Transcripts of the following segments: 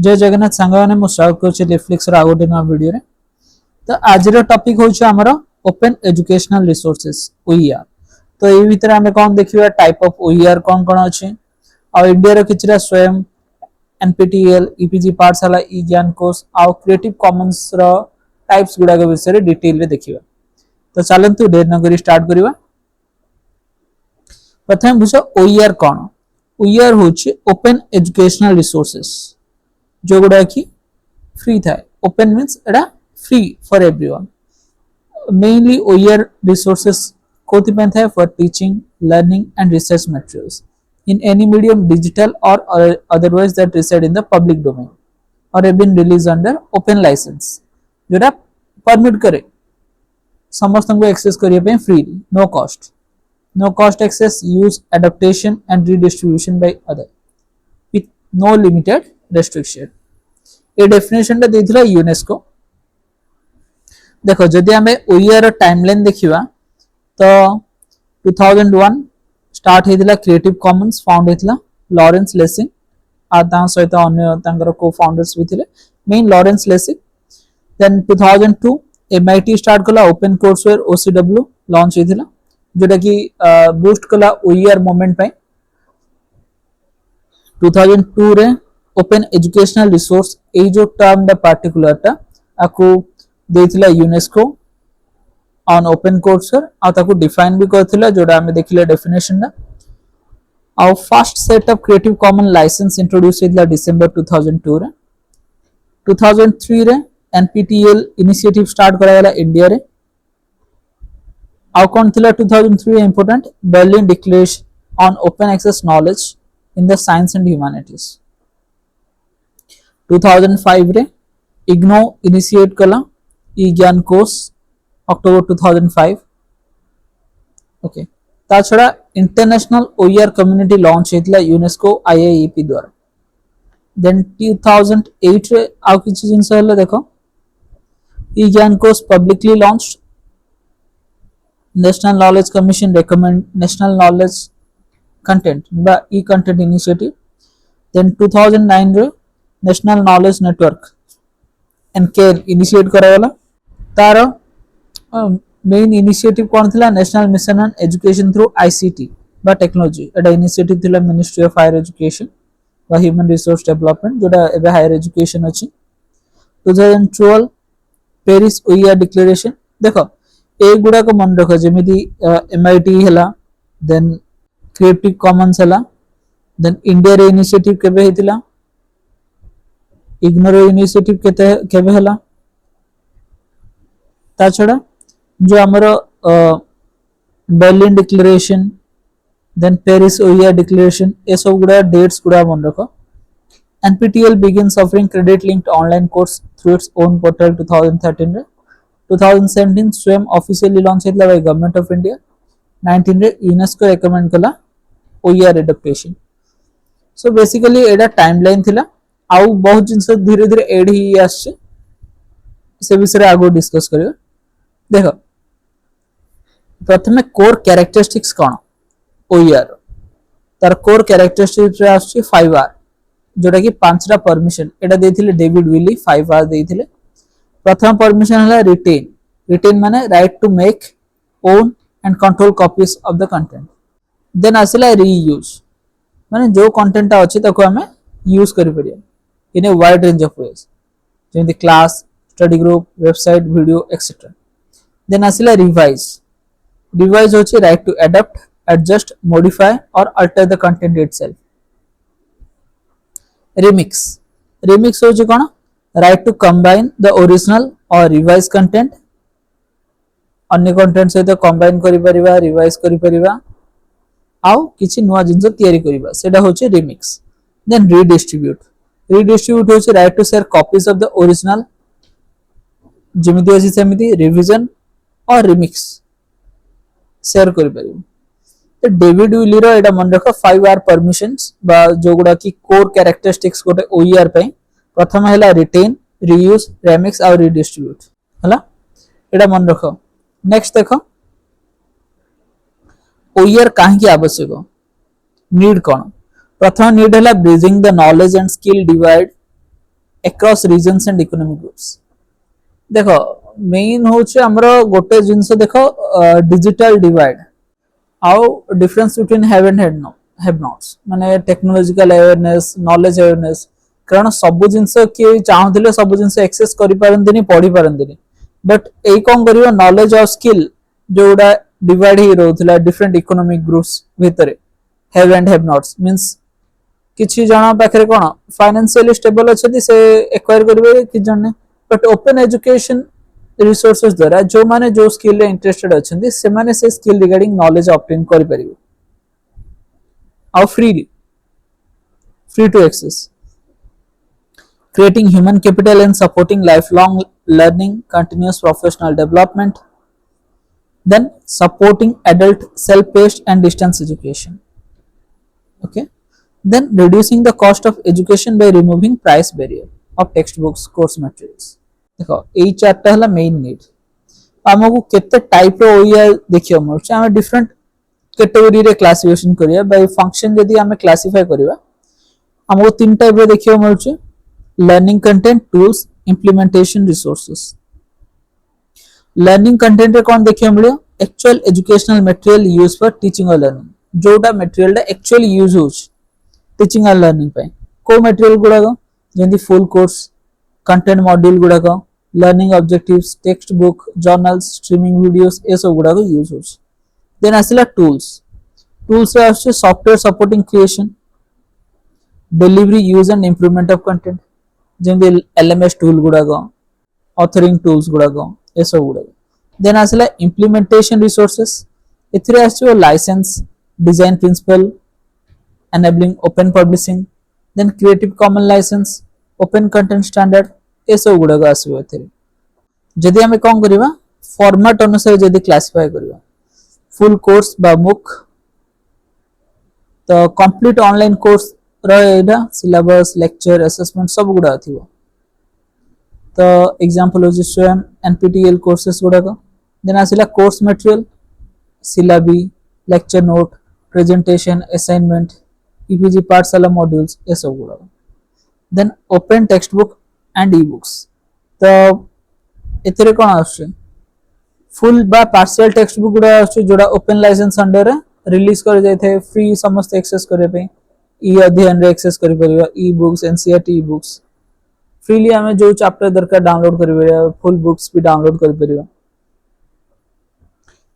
जय जगन्नाथ सांग मैंने मु स्वागत कर लिफ्लिक्स रो आगोटे ना वीडियो रे। तो आज रो टॉपिक होछ हमर ओपन एजुकेशनल रिसोर्सेज ओईआर। तो ए भीतर हमें कोन देखिबा टाइप ऑफ ओईआर कोन कोन अछि आ इंडिया रो किछरा स्वयं एनपीटीईएल ईपीजी पाठशाला ई ज्ञानकोश आ क्रिएटिव कॉमन्स रो टाइप्स गुडा के विषय रे डिटेल रे देखिबा। तो चलंतु देर न करी स्टार्ट करिबा। प्रथम बुझ ओईआर कोन। ओईआर होछ ओपन एजुकेशनल रिसोर्सेज जो गुडा की फ्री थाए। Open means Etah free for everyone. Mainly OER resources कोथि पे थाए for teaching learning and research materials in any medium digital or otherwise that reside in the public domain or have been released under open license जोरा permit करे समस्त को access करिए पे free no cost access use adaptation and redistribution by other with no limited restriction। A definition टा देथिला UNESCO. देखो जदि हमें ओईआर टाइमलाइन देखिबा तो 2001 स्टार्ट हेतिला क्रिएटिव कॉमन्स फाउंड हेतिला लॉरेंस लेसिंग आ ता सहित अन्य तांकर को फाउंडर्स भी थिले main Lawrence Lessig. Then 2002 MIT start कला ओपन कोर्सवेयर OCW लॉन्च हेतिला जोटा की बूस्ट कला ओईआर मूवमेंट पे। 2002 रे ओपन एजुकेशनल रिसोर्स ए जो टर्म द पार्टिकुलर टा आकु देथिला यूनेस्को ऑन ओपन कोर्सवेयर आ ताकु डिफाइन भी करथिला जोडा हमें देखिले डेफिनेशन ना। आउ first set of creative common license introduce हेतिला डिसेंबर 2002 रे। 2003 रे NPTEL इनिशिएटिव स्टार्ट करा गला इंडिया रे। आउ कोन थिला 2003 important Berlin declaration on open access knowledge in the sciences and humanities. 2005 रे इग्नो इनिशिएट कला e-Gyankosh अक्टोबर 2005। ओके ता छडा इंटरनेशनल ओईआर कम्युनिटी लॉन्च हेतला यूनेस्को IIEP द्वारा। देन 2008 रे आउ किछि जिंस हले देखो e-Gyankosh publicly launched national knowledge commission recommend national knowledge content बा ई कंटेंट इनिशिएटिव। देन 2009 रे national knowledge network NKN initiate करागला। तार मेन इनिशिएटिव कोन थिला national mission on education through ICT बा टेक्नोलॉजी। एटा इनिशिएटिव थिला मिनिस्ट्री ऑफ हायर एजुकेशन बा ह्यूमन रिसोर्स डेवलपमेंट जोटा एबे हायर एजुकेशन अछि। 2012 पेरिस ओईआर डिक्लेरेशन। देखो ए गुडा को मन रखो जेमिति MIT हला देन क्रिएटिव कॉमन्स हला देन इंडिया रे इनिशिएटिव केबे हेतिला इग्नोर इनिशिएटिव केबे हला ता छडा जो हमरो Berlin declaration then Paris OER declaration ए सब गुडा डेट्स गुडा मन रखो। NPTEL begins offering credit linked online course through its own portal 2013 रे। 2017 स्वयं ऑफिशियली लॉन्च हेतला बाय गवर्नमेंट ऑफ इंडिया। 19 रे यूनेस्को रेकमेंड कला ओईआर एडप्टेशन। सो बेसिकली एडा टाइमलाइन थिला आउ बहुत जिंस धीरे धीरे एड ही आछे से विषय आगो डिस्कस करियो। देखो प्रथमे कोर कैरेक्टरिस्टिक्स कोन ओईआर तार कोर कैरेक्टरिस्टिक्स रे आछे 5R जोटा की पांचटा परमिशन एटा देथिले डेविड विली 5R देथिले। प्रथम परमिशन हला रिटेन माने right to make own and control copies of the content. Then आसिला रीयूज माने जो कंटेंट अछि ताको हमें यूज करि परिया in a wide range of ways जेमति class study group website video etcetera. Then आसिला रिवाइज होछि right to adopt adjust modify और alter the content itself. Remix होछि कोन right to combine the original और रिवाइज कंटेंट अन्य content सहित combine करि परिबा रिवाइज करि परिबा आउ किछि नुवा जिंस तयारी करिबा सेटा होछि रिमिक्स। देन रिडिस्ट्रीब्यूट होछि right to share copies of the original जेमिति अछि सेमिति रिवीजन और रिमिक्स शेयर करि परिबो। तो डेविड विली रो एटा मन रखो 5R परमिशंस बा जो गुडा की कोर कैरेक्टरिस्टिक्स गोटे ओईआर पे। प्रथम हैला रिटेन रीयूज रिमिक्स और रिडिस्ट्रीब्यूट हला एटा मन रखो। नेक्स्ट देखो ओईआर काहे की आवश्यक नीड कोन। प्रथम नीड है bridging the knowledge and skill divide across regions and economic groups. देखो मेन होचे हमरो गोटे जिंस देखो digital divide how difference between have nots माने टेक्नोलॉजिकल अवेयरनेस नॉलेज अवेयरनेस कारण सब जिंस कि चाहूले सब जिंस एक्सेस करि पारंदिनी पढ़ी पारंदिनी बट एई कोन करियो नॉलेज और स्किल जोडा डिवाइड ही रहउथला डिफरेंट इकोनॉमिक ग्रुप्स भितरे have and have nots means किछि जणा पाखरे कोन फाइनेंशियली स्टेबल अछि से एक्वायर करबे कि जण बट ओपन एजुकेशन रिसोर्सेस द्वारा जो माने जो स्किल रे इंटरेस्टेड अछंती से माने से स्किल रिगार्डिंग नॉलेज ऑब्टेन करि परिबे और free to access creating human capital and supporting lifelong learning continuous professional development then supporting adult self-paced and distance education okay then reducing the cost of education by removing price barrier of textbooks course materials देखो एई चारटा हला main need हमकु केते type रो OER देखियो मोछ हम different category रे classification करिया bye function यदि हम क्लासिफाई करिवा हमकु तीन टाइप रे देखियो मोछ learning content tools implementation resources learning content रे कोन देखियो मिलियो actual educational material use for teaching और लर्निंग जोटा मटेरियल दा एक्चुअली यूज होछ टीचिंग और लर्निंग पे को मटेरियल गुडा को जेंदी फुल कोर्स कंटेंट मॉड्यूल गुडा को learning objectives text book journals streaming videos ए सब गुडा को यूज होछ देन आसिला टूल्स रे आछे software supporting creation delivery use and improvement of content जेंदी एलएमएस टूल गुडा को ऑथरिंग टूल्स गुडा को ए सब गुडा देन आसिला इंप्लीमेंटेशन रिसोर्सेस एथिरे आछो license design principle enabling open publishing then creative common license open content standard ए सब गुडा को आसीबो एथिरे जदि हमें कोन करिवा फॉर्मेट अनुसार जदि क्लासिफाई करिवा फुल कोर्स बा मुक तो कंप्लीट ऑनलाइन कोर्स रहेगा सिलेबस लेक्चर असेसमेंट सब गुडा थिबो तो एग्जांपल हो स्वयं NPTEL कोर्सेस गुडा को देन आसिला course material syllabi lecture note presentation assignment ePGPathshala modules ए सब गुडा then open text book and e books तो एथिरे कोन आछे फुल बा पार्शियल टेक्स्ट बुक गुडा आछे जोडा ओपन लाइसेंस अंडर रे रिलीज कर जाय थे फ्री समस्त एक्सेस करे पे ई अध्ययन रे एक्सेस करि परिबा e books NCERT e books freely हमें जो चैप्टर दरकार डाउनलोड करि परिबा फुल बुक्स भी डाउनलोड करि परिबा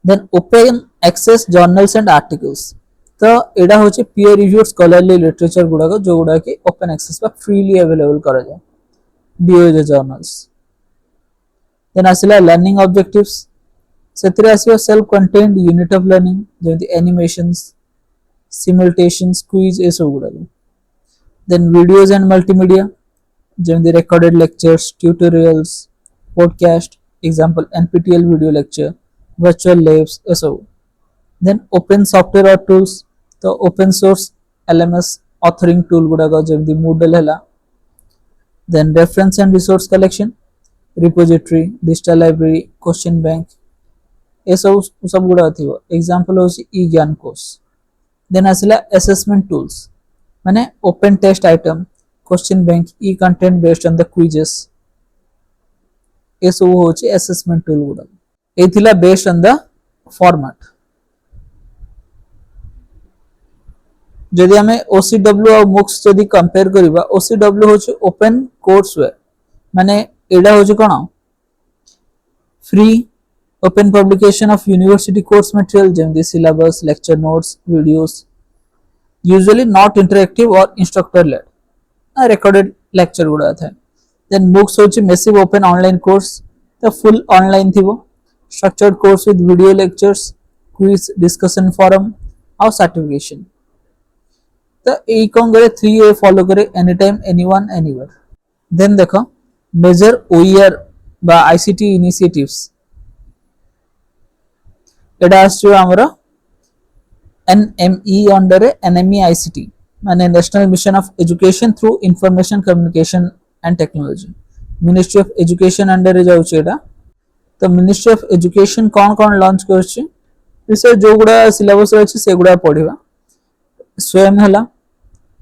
then open access journals and articles तो एडा होचे पीयर रिव्यूड स्कॉलरली लिटरेचर गुडा को जो गुडा के ओपन एक्सेस पर फ्रीली अवेलेबल करा जाय डीओजे जर्नल्स देन आसिला लर्निंग ऑब्जेक्टिव्स सेतरे आसियो self contained unit of learning जेमति एनिमेशंस सिमुलेशंस क्विज ए सब गुडा देन वीडियोस एंड मल्टीमीडिया जेमति recorded lectures tutorials podcast example NPTEL video lecture virtual labs ए सब देन ओपन सॉफ्टवेयर और टूल्स तो open source LMS authoring tool गुडा को जेमति Moodle हला then reference and resource collection repository digital library question bank ए सब गुडा थिबो एग्जांपल हो e-Gyankosh देन आसिला असेसमेंट टूल्स माने open test item question bank e content based on the quizzes ए सब होची assessment tool गुडा एथिला based on the format जदि हमें OCW और MOOCs जदि कंपेयर करिबा OCW होची ओपन कोर्सवेयर माने एडा होची कोन free open publication of university course material जेमति syllabus lecture notes videos usually not interactive और इंस्ट्रक्टर लेड रिकॉर्डेड लेक्चर गुडा था देन MOOCs होची मैसिव ओपन ऑनलाइन कोर्स तो फुल ऑनलाइन थिबो structured course with video lectures quiz discussion forum और certification तो ए कोन करे 3A फॉलो करे any time anyone anywhere then देखो मेजर OER बा ICT इनिशिएटिव्स एडा आछो हमरा NME अंडर NME-ICT माने national mission of education through information communication and technology ministry of education under रे जाउछ एडा तो ministry of education cone cone launch करछि रिसर्च जो गुडा सिलेबस अछि से गुडा पढिबा स्वयं हला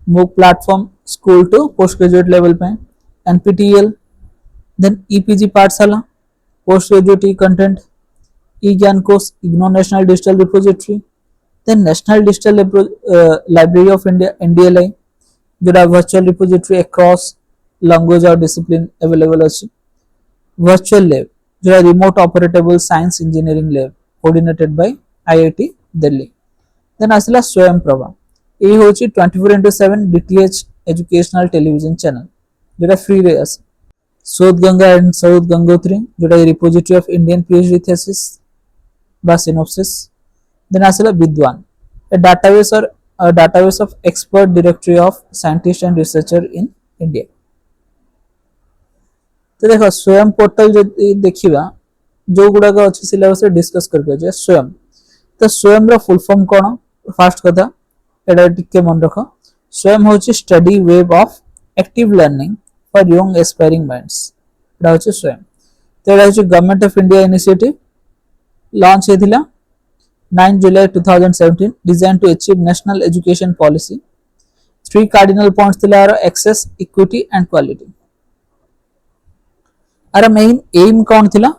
MOOC platform school to post graduate level पे NPTEL, then ePGPathshala, postgraduate content, e-Gyankosh, IGNOU National Digital Repository, then National Digital Library of India NDLI, जोटा virtual repository across language और discipline available अच्छी, virtual lab जोटा remote operatable science engineering lab coordinated by IIT Delhi. Then आसला स्वयं प्रभा, ये होची 24/7 DTH educational television channel जोटा free रे आसे. South Ganga and South Gangotri जोटा repository of Indian PhD thesis by synopsis. Then आसला विद्वान, a database of expert directory of scientists and researcher in India. तो देखो स्वयं पोर्टल जो देखिबा जो गुडाक अछि सिलेबस डिस्कस करबे जे स्वयं. तो स्वयं रो फुल फॉर्म कोन? फर्स्ट कथा एडा टिके मन रखो. स्वयं होछि study web of active learning for young aspiring minds. एडा होछि स्वयं. तो एडा होछि government of India initiative launch हेतिला 9 July 2017, designed to achieve national education policy. 3 cardinal points थिला आरो access, equity and quality. आरो main aim कौन थिला?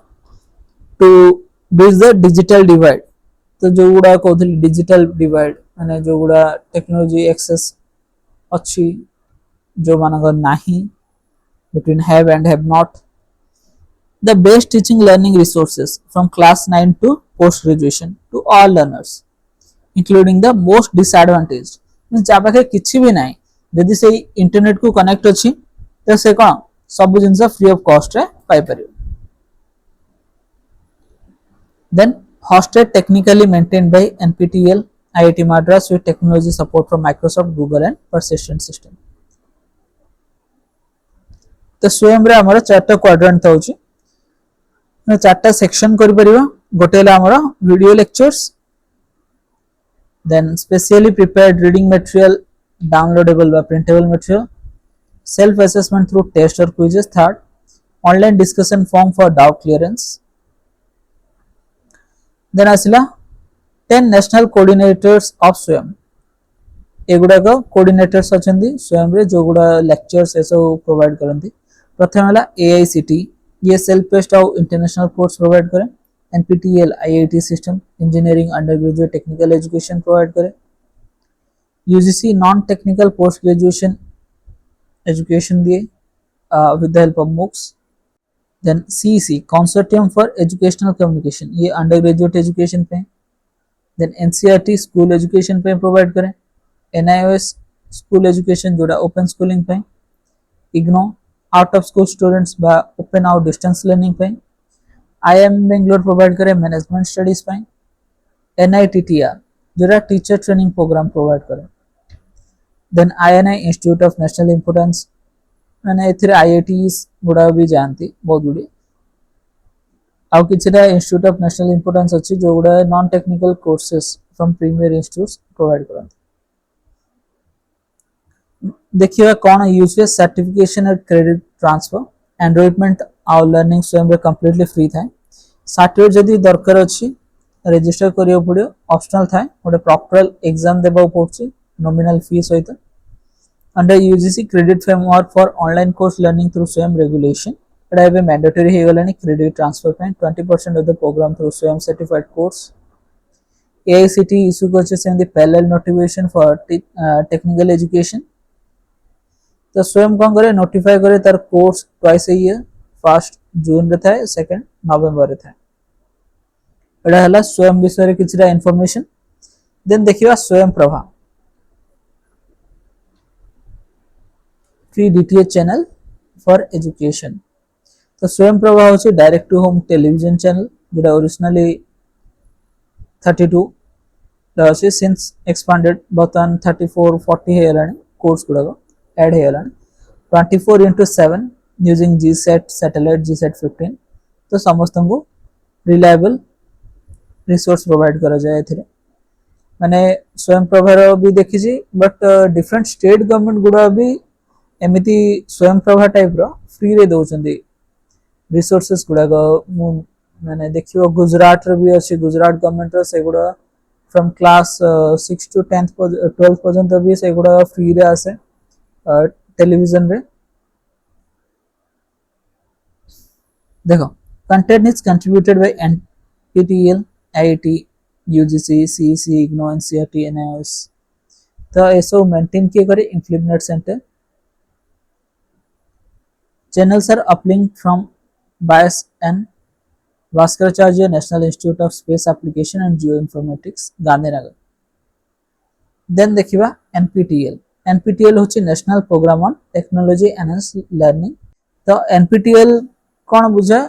To bridge the digital divide. तो जो गुड़ा कहथिली digital divide माने जो गुड़ा technology access अच्छी जो मानकर नाही between have and have not. The best teaching learning resources from class 9 to post graduation to all learners, including the most disadvantaged. Means जा पाखे किछि भी नाही जदि से इंटरनेट को कनेक्ट अछि तो से कोन सब जिंस फ्री ऑफ कॉस्ट रे पाई परियो. Then hosted technically maintained by NPTEL, IIT Madras with technology support from Microsoft, Google and Persistent system. तो स्वयं रे हमर चारटा क्वाड्रेंट थाउची, चारटा सेक्शन करि परिबा. गोटे ला हमर video lectures, then specially prepared reading material, downloadable बा printable material, self assessment through test और quizzes. Third, online discussion forum for doubt clearance. Then आसिला 10 नेशनल कोऑर्डिनेटर्स ऑफ स्वयं. एगुडा को कोऑर्डिनेटर्स अछंदी स्वयं रे जो गुडा लेक्चर्स एसो प्रोवाइड करंती. प्रथम वाला AICT, ये सेल्फ बेस्ड और इंटरनेशनल कोर्स प्रोवाइड करे. NPTEL IIT system engineering under graduate technical education provide करे. UGC non technical post graduation education दिए with the help of MOOCs. Then CEC consortium for educational communication, ये under graduate education पे. Then NCERT school education पे provide करे. NIOS school education जोड़ा open schooling पे. IGNOU out of school students बा open out distance learning पे. IIM Bangalore provide करे management studies पे. NITTR जोड़ा टीचर ट्रेनिंग प्रोग्राम प्रोवाइड करे. Then INI institute of national importance माने एथिरे IITs गुडा भी जानती बहुत गुडी. आउ किछटा इंस्टीट्यूट ऑफ नेशनल इंपोर्टेंस अछि जो गुडा non technical courses from premier institutes provide करन. देखिए कौन यूजलेस सर्टिफिकेशन और क्रेडिट ट्रांसफर. एनरोलमेंट आउ लर्निंग स्वयं रे कंप्लीटली फ्री थाए. सर्टिफिकेट जदी दरकार अछि रजिस्टर करियो पड़ियो, ऑप्शनल थाए. गोटे प्रॉक्टरल एग्जाम देबा पड़छि नॉमिनल फी सहित. Under UGC credit framework for online course learning through स्वयं रेगुलेशन एटा एबे मैंडेटरी हे गलानी क्रेडिट ट्रांसफर पे. 20% ऑफ द प्रोग्राम थ्रू स्वयं सर्टिफाइड कोर्स. AICT इशू करछि same the parallel notification for technical education. तो स्वयं कौन करे नोटिफाई करे तार course twice a year. First June रे थाए, सेकंड नवंबर रे थाए. एडा हला स्वयं विषय रे किछरा इंफॉर्मेशन. देन देखिबा Swayam Prabha, free DTH channel for education. तो स्वयं प्रभा होछि direct to home television channel जेडा ओरिजिनली 32 रहछि सिंस एक्सपांडेड बतन 34-40 हे लानी कोर्स गुडा ऐड है 24/7 यूजिंग GSET सैटेलाइट GSET 15. तो समस्त को रिलायबल रिसोर्स प्रोवाइड करा जाए एथिरे. माने स्वयं प्रभार भी देखी छी बट डिफरेंट स्टेट गवर्नमेंट गुडा भी एमिति स्वयं प्रभा टाइप रो फ्री रे दोचंदी रिसोर्सेस गुडा को. माने देखियो गुजरात रे भी अछि, गुजरात गवर्नमेंट रो से गुडा from class 6 to 10th 12th पर्यंत भी से गुडा फ्री रे आसे टेलीविजन रे. देखो content is contributed bye NPTEL, IIT, UGC, CEC, IGNO, NCERT, NIOS। तो ये सब मेंटेन किए करे implement centre. Channels are uplinked from BIS and Bhaskaracharya National Institute of Space Application and Geoinformatics, Gandhinagar। Then देखिबा NPTEL। NPTEL होची national programme on technology enhance learning. तो NPTEL कौन बुझा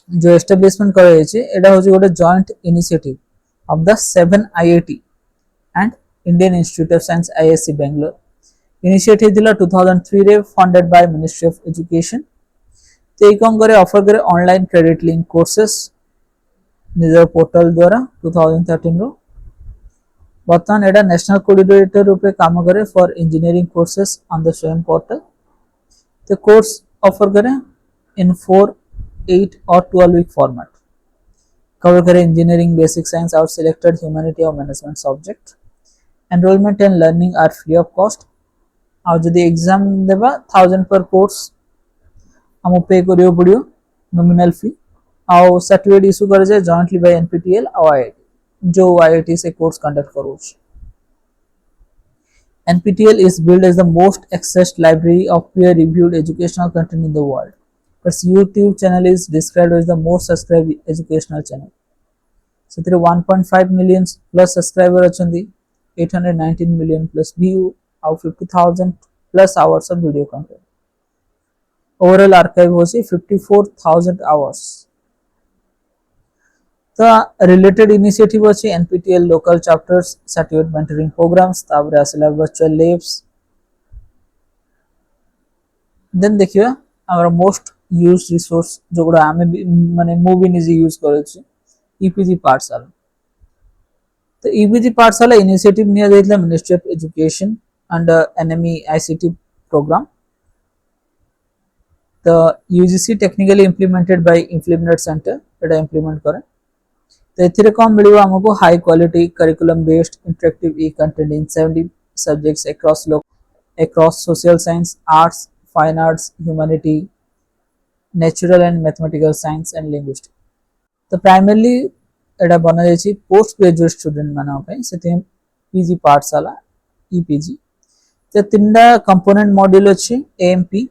जो एस्टाब्लिशमेंट करा जायछि एटा होची गोटे joint initiative of the 7 IIT and Indian institute of science IISc Bangalore. Initiative दिला 2003 रे funded by ministry of education. तो कौन करे ऑफर करे ऑनलाइन क्रेडिट लिंक कोर्सेस निजर पोर्टल द्वारा 2013 रो। बर्तमान एटा नेशनल कोऑर्डिनेटर रूपे काम करे for engineering courses on the Swayam portal. तो कोर्स ऑफर करे इन 4, 8 और 12 वीक फॉर्मेट। कवर करे इंजीनियरिंग, बेसिक साइंस और सिलेक्टेड ह्यूमैनिटी और management subject. Enrolment and learning are free of cost. और जदि एग्जाम देबा 1000 पर कोर्स हम पे करियो पड़ियो नॉमिनल फी। और सर्टिफिकेट इशू कर जाए जॉइंटली बाय NPTEL और IIT जो IIT से कोर्स कंडक्ट करो। NPTEL is built as the most accessed library of peer-reviewed educational content in the world. Its YouTube channel is described as the most subscribed educational channel. So there are 1.5 million plus subscriber achandi, 819 million plus view, और 50,000 plus hours of video content. Overall archive होची 54,000 hours. तो related initiative अच्छी NPTEL local chapters, certificate mentoring programmes, ताबरे आसला virtual labs. Then देखियो our most used resource जो गुडा आमे माने मूवी निजी यूज करे छी EPG पाठशाला। तो EPG पाठशाला इनिशिएटिव निया जाइतला ministry of education under NME-ICT programme. तो UGC technically implemented by implement centre एटा इंप्लीमेंट करे। तो एथिरे कौन मिलियो हमको high quality curriculum based interactive e content in 70 subjects across social science, arts, fine arts, humanity, natural and mathematical science and linguistic. तो primarily एटा बना जायछि पोस्ट ग्रेजुएट स्टूडेंट माना पे सेते PG पाठशाला EPG। तो तीनटा कंपोनेंट मॉड्यूल अछि AMP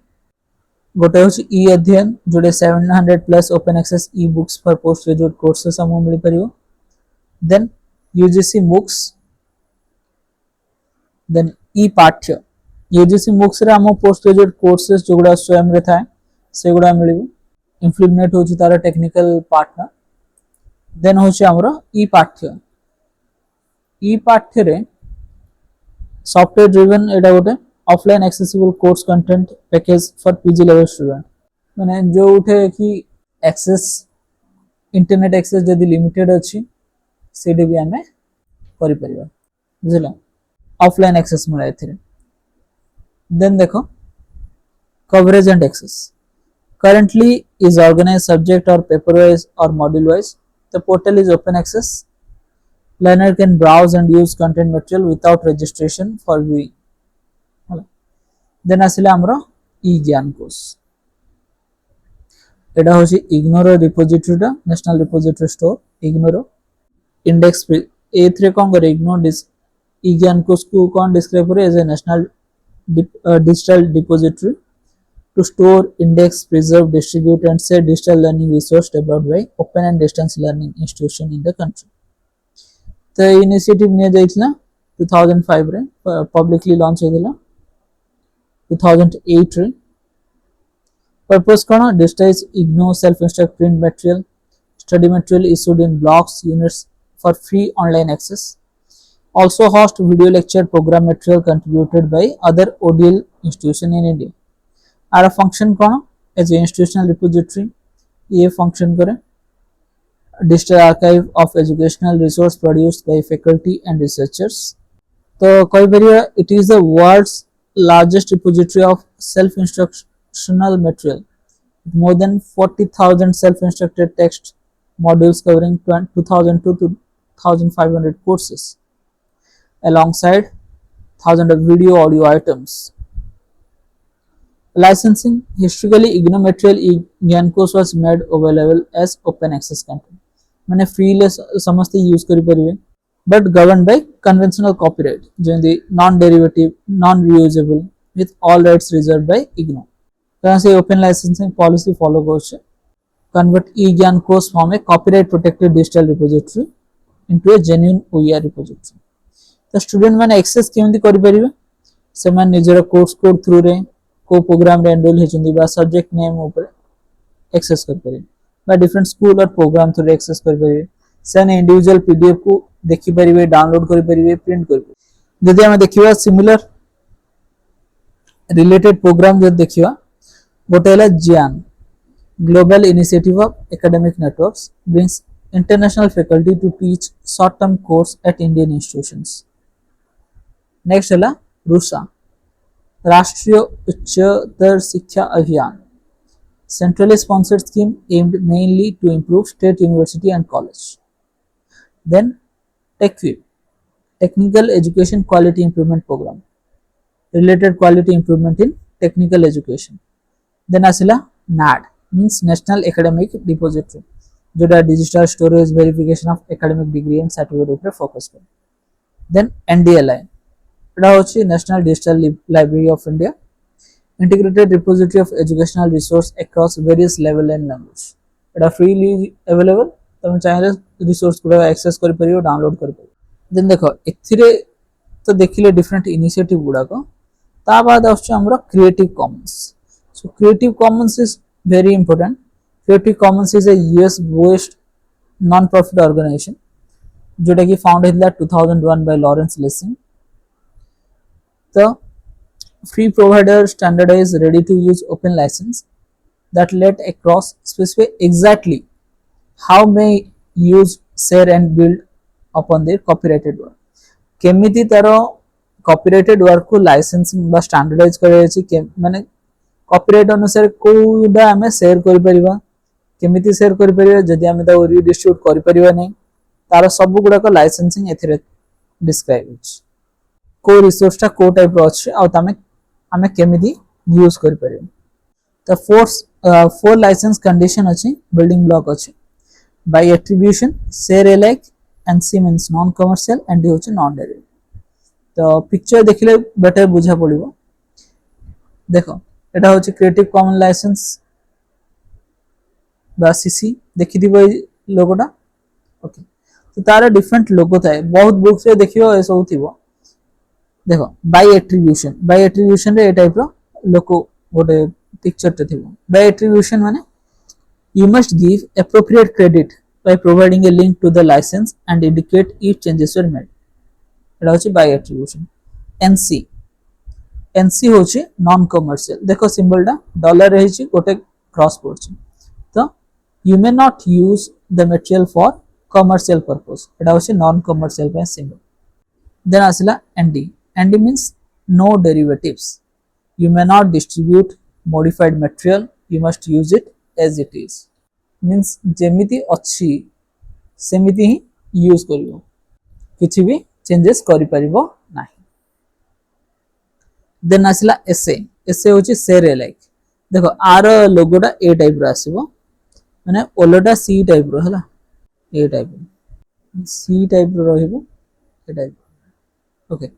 गोटे होछि ई अध्ययन जोडे 700 plus open access e books for post graduate courses हम मिल परियो। Then UGC books, then e Pathya UGC books रे हम पोस्ट ग्रेजुएट कोर्सेस जोगुडा स्वयं रे थाए सेगुडा मिलिबो। इम्प्लीमेंट होछि तार टेक्निकल पार्ट। देन होछि हमरो ई पाठ्य रे सॉफ्टवेयर ड्रिवन एटा गोटे offline accessible course content package for PG level student. माने जो उठे कि एक्सेस इंटरनेट एक्सेस जदि लिमिटेड अछि सेडी भी हमें करि परिबा बुझला ऑफलाइन एक्सेस मिले एथिरे। देन देखो coverage and access currently is organized subject or paper wise or module wise. The portal is open access. Learner can browse and use content material without registration for viewing. Then asile amra e-Gyankosh एटा होछि इग्नोर repository the national repository store इग्नोर index ए3 कोन करे इग्नोर e-Gyankosh को कोन डिस्क्राइब करे as a national digital depository to store, index, preserve, distribute and share digital learning resource developed by open and distance learning institution in the country. तो initiative निया जाइतला 2005 रे पब्लिकली लॉन्च हेदिला 2008 रे। Purpose cone digitise IGNOU self instruct print material study material issued in blocks units for free online access. Also host video lecture program material contributed by other ODL institution in India. आर function कौन as institutional repository ये function करे digital archive of educational resource produced by faculty and researchers. तो कई बार it is the world's largest repository of self instructional material more than 40,000 self instructed text modules covering 2000 to 2500 courses alongside thousands of video audio items. licensing historically IGNOU material e-Gyankosh was made available as open access content माने free ले समस्त use करि परिवे but governed by conventional copyright जेंदी non derivative non reusable with all rights reserved by IGNOU कहाँ से open licensing policy follow करछे convert e-Gyankosh from a copyright protected digital repository into a genuine OER repository तो student माने access केमती करि परिवे से मान निजर कोर्स कोड थ्रू रे को प्रोग्राम रे एनरोल हेचंदी बा सब्जेक्ट नेम ऊपर एक्सेस कर परिवे बा डिफरेंट स्कूल और प्रोग्राम थ्रू एक्सेस कर परिवे से इंडिविजुअल पीडीएफ को देखि परिवे डाउनलोड कर परिवे प्रिंट कर परिवे जदि हम देखिबा सिमिलर रिलेटेड प्रोग्राम जब देखिबा गोटे हला GIAN global initiative of academic networks brings international faculty to teach short term course at Indian institutions next हला रूसा राष्ट्रीय उच्चतर शिक्षा अभियान centrally sponsored scheme aimed mainly to improve state university and college. Then TechWeb, Technical Education Quality Improvement Program, related quality improvement in technical education. Then asila NAD, means National Academic Depository, जोटा digital storage verification of academic degree and certificate ऊपर focus करे. Then NDLI, एटा होची National Digital Library of India, integrated repository of educational resource across various level and language Etah freely available तमे चाहे resource को access कर परियो download कर परियो देन देखो एथिरे तो देखिले डिफरेंट इनिशिएटिव गुडा को ता बाद आछे हमरो creative commons so creative commons is very important creative commons is a US based non profit organization जोटा कि फाउंड हिला 2001 बाय लॉरेंस लेसिंग तो free provider standardized ready to use open license that let across specify exactly how may use share and build upon their copyrighted work केमिति तारो copyrighted work को licensing बा standardize करे अछि माने copyright अनुसार कोडा हमें शेयर करि परिबा केमिति शेयर करि परिबा जदि हमें ता रीडिस्ट्रीब्यूट करि परिबा नै तारो सब गुडा को लाइसेंसिंग एथिरे डिस्क्राइब अछि को रिसोर्स ता को टाइप रो अछि आ तमे हमें केमिति यूज कर परिबे तो फोर लाइसेंस कंडीशन अछि बिल्डिंग ब्लॉक अछि by attribution share alike NC means non commercial and D होछि नॉन डेरिवेटिव तो पिक्चर देखिले बेटर बुझा पड़िबो देखो एटा होछि क्रिएटिव कॉमन लाइसेंस बा सीसी देखि दिबो लोगोटा ओके तो तारा डिफरेंट लोगो थाए बहुत बुक्स रे देखियो ए सब थिबो देखो बाय एट्रीब्यूशन रे ए टाइप रो लोको गोटे पिक्चर ते थिबो बाय एट्रीब्यूशन माने you must give appropriate credit by providing a link to the license and indicate if changes were made एटा होची बाय एट्रीब्यूशन एनसी होची नॉन कमर्शियल देखो सिंबल टा डॉलर रहिची गोटे क्रॉस पड़ची तो you may not use the material for commercial purpose एटा होची non commercial पे symbol then आसिला ND means no derivatives. You may not distribute modified material. You must use it as it is. Means जेमिति अच्छी सेमिति ही use करिवो किछि भी changes करि परिबो नाही then आसिला S A होची शेयर अलाइक देखो आर लोगोटा ए टाइप रो आसीबो माने ओलोटा सी टाइप रो हला ए टाइप सी टाइप रो रहिबो A type okay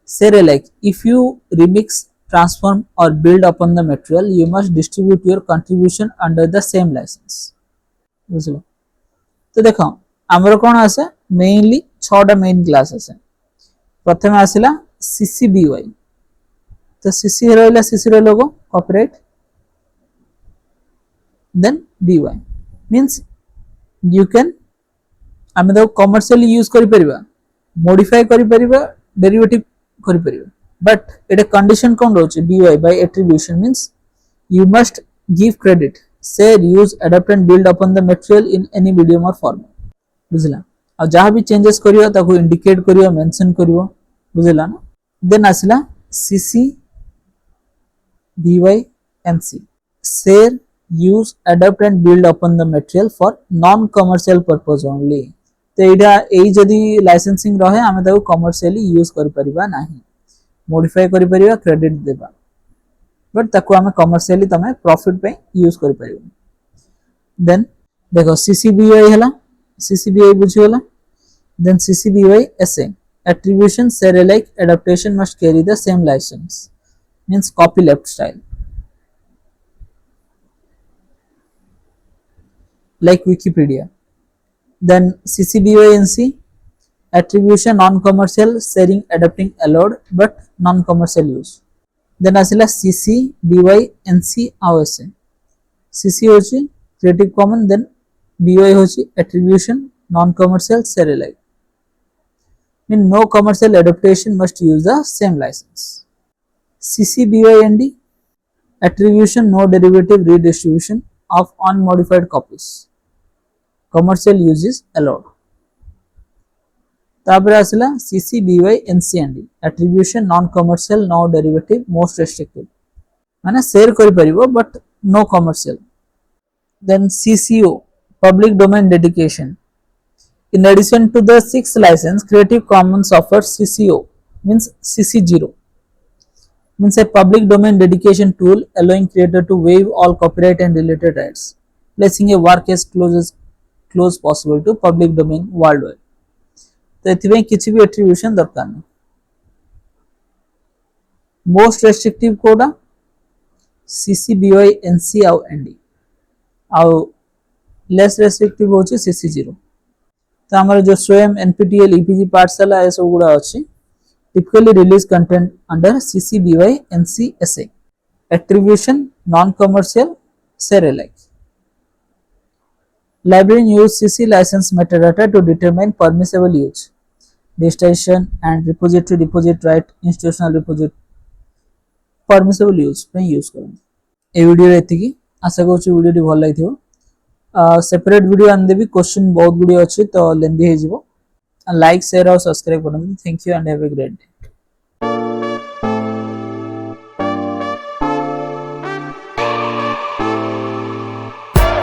share alike if you remix transform or build upon the material you must distribute your contribution under the same license बुझलो तो देखो हमर कोन आसे मेनली 6टा मेन क्लास आसे प्रथम आसिला CCBY तो CC रहला CC रो logo copyright then BY means you can हम तो कमर्शियली यूज करि परिबा मॉडिफाई करि परिबा डेरिवेटिव करि परिबा बट एटा कंडीशन कोन रहउची BY by attribution means you must give credit share use adapt and build upon the material in any medium or format बुझला आ जहां भी चेंजेस करियो ताको इंडिकेट करियो मेंशन करियो बुझला ना then आसिला CC BY NC share use adapt and build upon the material for non commercial purpose only तो एटा एई जदी लाइसेंसिंग रहे हमें ताको कमर्शियली यूज कर परिबा नाही मॉडिफाई करि परिबा क्रेडिट देबा बट ताको आमे कमर्शियली तमे प्रॉफिट पे यूज करि परिबो देन देखो सीसीबीआई हला सीसीबीआई बुझी होला then CCBY SA attribution share alike adaptation must carry the same license means copy left style like Wikipedia. Then CCBY NC attribution non-commercial sharing adapting allowed but non-commercial use. Then asila CCBY NC AOSA CC होची creative common then BY होची attribution non-commercial share alike mean no commercial adaptation must use the same license. CCBYND attribution no derivative redistribution of unmodified copies commercial use is allowed. तापर आसला CCBYNCND attribution non commercial no derivative most restrictive माने share करि परिबो but no commercial. Then CCO public domain dedication. In addition to the 6 license, Creative Commons offers CCO means CC0 means a public domain dedication tool allowing creator to waive all copyright and related rights, placing a work as close possible to public domain worldwide. तो एथिबे किछि भी attribution दरकार नै. Most restrictive कोडा CCBY NC आउ ND आउ less restrictive होछि CC0. तो हमारे जो स्वयं NPTEL EPG पाठशाला ए सब गुड़ा अछि typically release content under CCBY NC SA attribution non commercial share alike. Librarian use CC license metadata to determine permissible use, destination and repository deposit right, institutional repository permissible use पे use करन. ए video एति की आशा करछु video T भल लागिथिबो. Separate video आन देबी question बहुत गुडी अछि तो लेंदी हे जिवो. लाइक शेयर और सब्सक्राइब करन. Thank you and have a great day.